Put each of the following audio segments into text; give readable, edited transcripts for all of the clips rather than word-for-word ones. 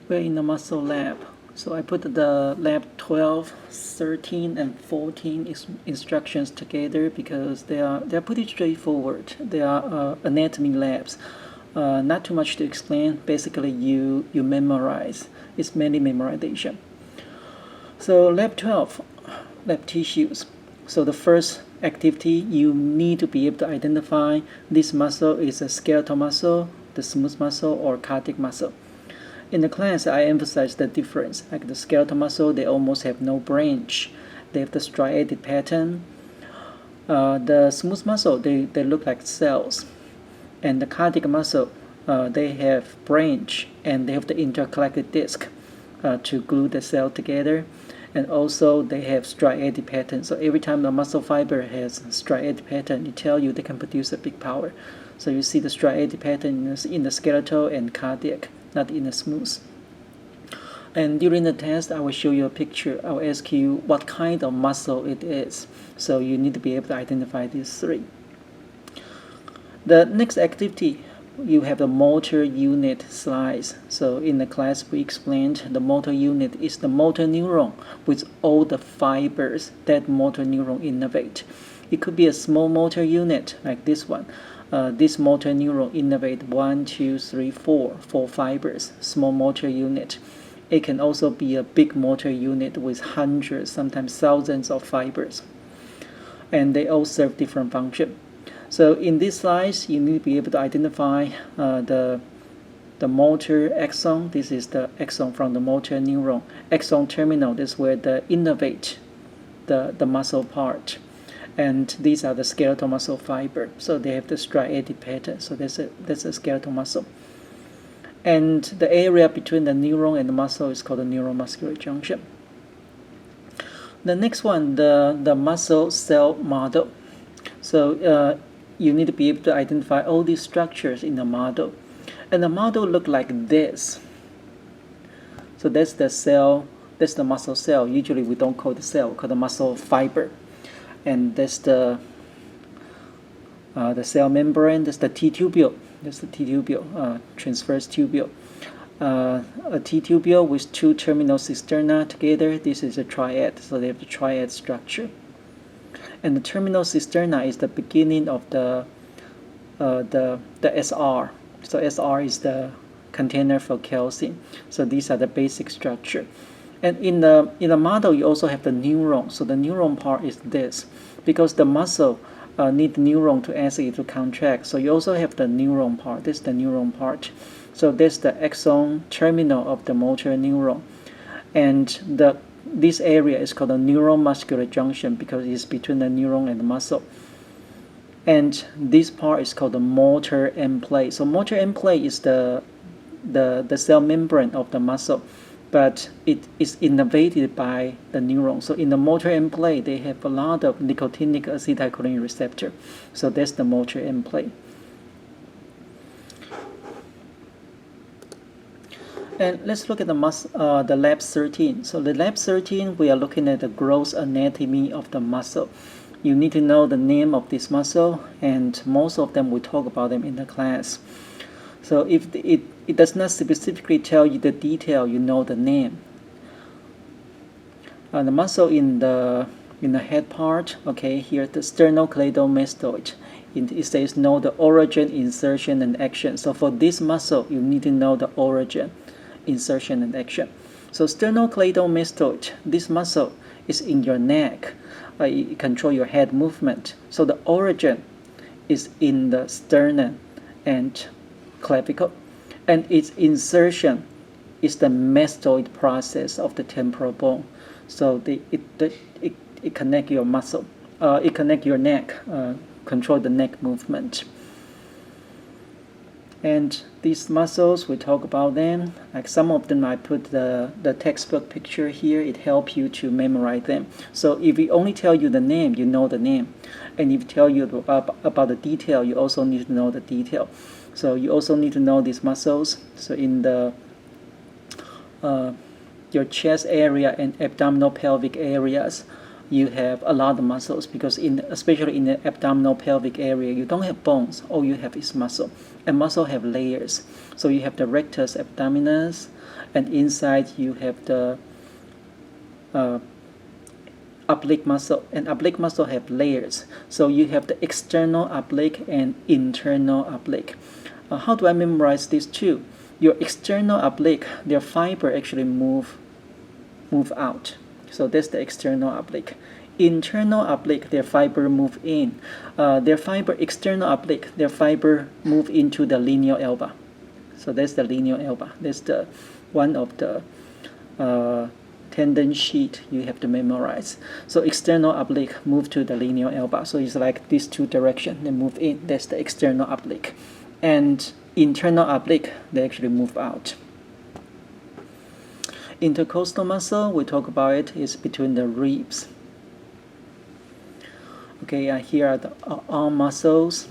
We're in the muscle lab. So I put the lab 12, 13, and 14 instructions together because they're pretty straightforward. They are anatomy labs. Not too much to explain. Basically, you memorize. It's mainly memorization. So lab 12, lab tissues. So the first activity, you need to be able to identify this muscle is a skeletal muscle, the smooth muscle, or cardiac muscle. In the class, I emphasize the difference. Like the skeletal muscle, they almost have no branch. They have the striated pattern. The smooth muscle, they look like cells. And the cardiac muscle, they have branch and they have the intercalated disc to glue the cell together. And also they have striated pattern. So every time the muscle fiber has striated pattern, it tells you they can produce a big power. So you see the striated pattern in the skeletal and cardiac, not in the smooth. And during the test, I will show you a picture. I will ask you what kind of muscle it is. So you need to be able to identify these three. The next activity, you have the motor unit slice. So in the class, we explained the motor unit is the motor neuron with all the fibers that motor neuron innervate. It could be a small motor unit like this one. This motor neuron innervate 1, 2, 3, 4 fibers, small motor unit. It can also be a big motor unit with hundreds, sometimes thousands of fibers. And they all serve different functions. So in this slice, you need to be able to identify the motor axon. This is the axon from the motor neuron. Axon terminal, this is where they innervate the muscle part. And these are the skeletal muscle fiber. So they have the striated pattern. So that's a skeletal muscle. And the area between the neuron and the muscle is called the neuromuscular junction. The next one, the muscle cell model. So you need to be able to identify all these structures in the model. And the model look like this. So that's the cell, that's the muscle cell. Usually we don't call the cell, we call the muscle fiber. And that's the cell membrane, that's the T-tubule. That's the T-tubule, transverse tubule. A T-tubule with two terminal cisterna together, this is a triad, so they have the triad structure. And the terminal cisterna is the beginning of the SR. So SR is the container for calcium. So these are the basic structure. And in the model, you also have the neuron. So the neuron part is this, because the muscle need the neuron to ask it to contract. So you also have the neuron part. This is the neuron part. So that's the axon terminal of the motor neuron. And this area is called the neuromuscular junction because it's between the neuron and the muscle. And this part is called the motor end plate. So motor end plate is the cell membrane of the muscle, but it is innervated by the neuron. So in the motor end plate, they have a lot of nicotinic acetylcholine receptor. So that's the motor end plate. And let's look at the lab 13. So the lab 13, we are looking at the gross anatomy of the muscle. You need to know the name of this muscle, and most of them we talk about them in the class. So if it does not specifically tell you the detail, you know the name. The muscle in the head part, okay, here the sternocleidomastoid. It says know the origin, insertion, and action. So for this muscle, you need to know the origin, insertion, and action. So sternocleidomastoid, this muscle is in your neck. It controls your head movement. So the origin is in the sternum and clavicle, and its insertion is the mastoid process of the temporal bone. So it connects your muscle. It connects your neck, control the neck movement. And these muscles, we talk about them. Like some of them, I put the textbook picture here. It helps you to memorize them. So if we only tell you the name, you know the name. And if we tell you about the detail, you also need to know the detail. So you also need to know these muscles. So in your chest area and abdominal pelvic areas, you have a lot of muscles, because especially in the abdominal pelvic area, you don't have bones, all you have is muscle, and muscle have layers. So you have the rectus abdominis, and inside you have the oblique muscle, and oblique muscle have layers. So you have the external oblique and internal oblique. How do I memorize these two? Your external oblique, their fiber actually move out. So that's the external oblique. Internal oblique, their fiber move in. External oblique, their fiber move into the linear elba. So that's the linear elba. That's the one of the tendon sheet you have to memorize. So external oblique move to the linear elba. So it's like these two directions, they move in. That's the external oblique. And internal oblique, they actually move out. Intercostal muscle, we talk about it, is between the ribs. Okay, here are the arm muscles.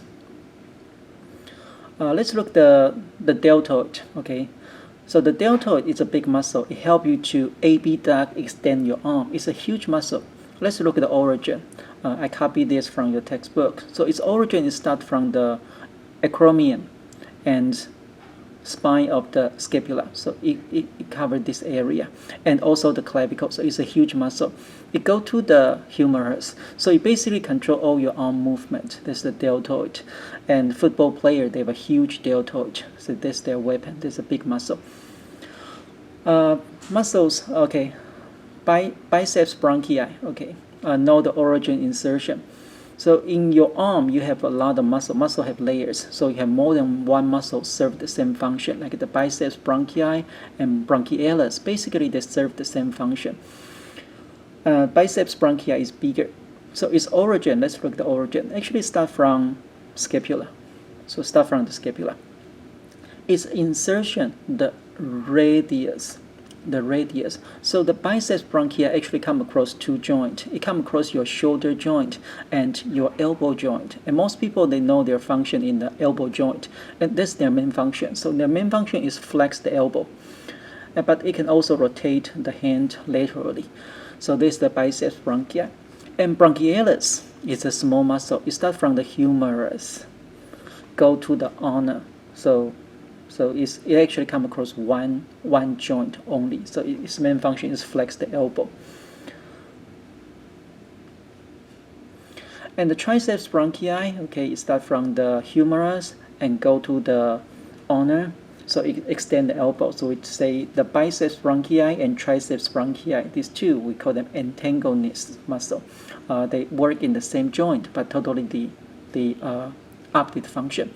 Let's look the deltoid. Okay, so the deltoid is a big muscle. It helps you to abduct, extend your arm. It's a huge muscle. Let's look at the origin. I copied this from your textbook. So its origin is start from the acromion and spine of the scapula. So it covered this area, and also the clavicle. So it's a huge muscle. It go to the humerus. So it basically control all your arm movement. That's the deltoid. And football player, they have a huge deltoid. So that's their weapon. That's a big muscle. Muscles, okay. Biceps brachii, okay. Know the origin insertion. So in your arm, you have a lot of muscle. Muscle have layers, so you have more than one muscle serve the same function, like the biceps brachii and brachialis. Basically, they serve the same function. Biceps brachii is bigger. So its origin, let's look at the origin. Actually, start from scapula. So start from the scapula. Its insertion, the radius. So the biceps brachii actually come across two joints. It come across your shoulder joint and your elbow joint. And most people, they know their function in the elbow joint, and that's their main function. So their main function is flex the elbow, but it can also rotate the hand laterally. So this is the biceps brachii. And brachialis is a small muscle. It starts from the humerus, go to the ulna. So it actually come across one joint only. So its main function is flex the elbow. And the triceps brachii, okay, it start from the humerus and go to the ulna. So it extend the elbow. So we say the biceps brachii and triceps brachii. These two, we call them antagonist muscle. They work in the same joint, but totally the opposite function.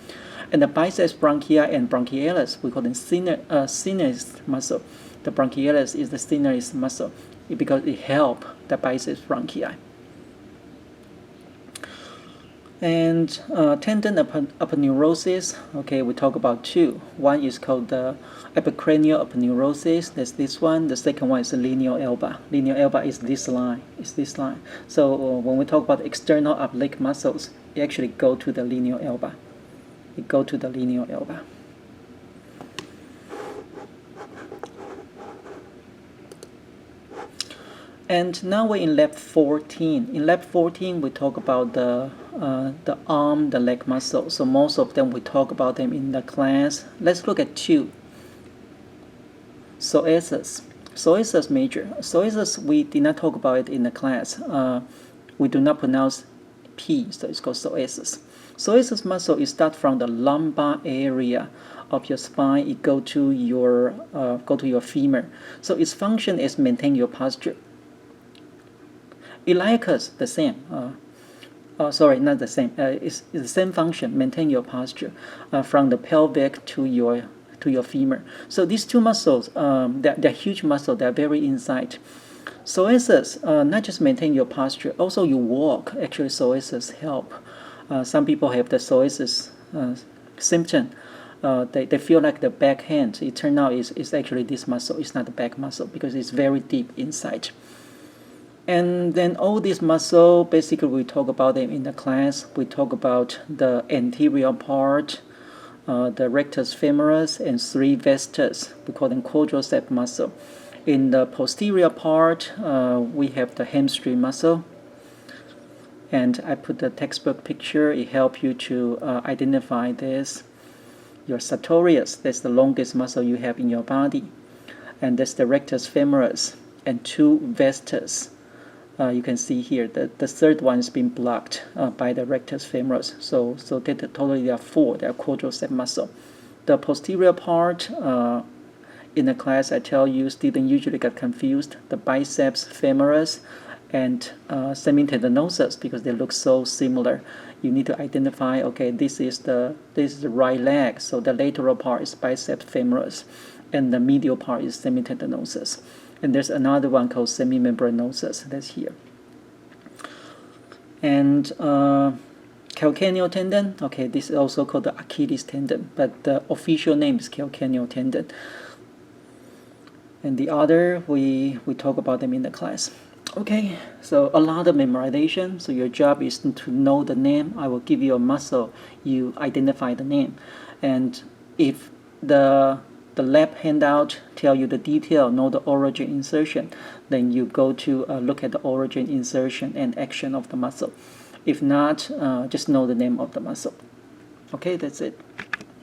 And the biceps brachii and brachialis, we call them synergist muscle. The brachialis is the synergist muscle because it helps the biceps brachii. And tendon aponeurosis, okay, we talk about two. One is called the epicranial aponeurosis. That's this one. The second one is the linear elba. Linear elba is this line. So when we talk about external oblique muscles, it actually go to the linear elba. And now we're in lab 14. In lab 14, we talk about the arm, the leg muscle. So most of them, we talk about them in the class. Let's look at two. Psoas major. Psoas, we did not talk about it in the class. We do not pronounce P, so it's called psoas. Psoas muscle is start from the lumbar area of your spine. It go to your femur. So its function is maintain your posture. Iliacus, the same. Sorry, not the same. It's the same function. Maintain your posture from the pelvic to your femur. So these two muscles, they're huge muscles. They're very inside. Psoas not just maintain your posture, also you walk. Actually, psoas help. Some people have the psoas symptom. They feel like the back hand. It turns out it's actually this muscle. It's not the back muscle because it's very deep inside. And then all these muscle, basically we talk about them in the class. We talk about the anterior part, the rectus femoris, and three vastus. We call them quadriceps muscle. In the posterior part, we have the hamstring muscle. And I put the textbook picture. It helps you to identify this. Your sartorius, that's the longest muscle you have in your body. And that's the rectus femoris and 2 vastus. You can see here that the third one is being blocked by the rectus femoris. So totally there are 4. They are quadricep muscle. The posterior part, in the class I tell you, students usually get confused. The biceps femoris and semitendinosus, because they look so similar. You need to identify, okay, this is the right leg, so the lateral part is biceps femoris, and the medial part is semitendinosus. And there's another one called semimembranosus, that's here. And calcaneal tendon, okay, this is also called the Achilles tendon, but the official name is calcaneal tendon. And the other, we talk about them in the class. Okay, so a lot of memorization. So your job is to know the name. I will give you a muscle, you identify the name. And if the lab handout tell you the detail, know the origin insertion, then you go to look at the origin insertion and action of the muscle. If not, just know the name of the muscle. Okay, that's it.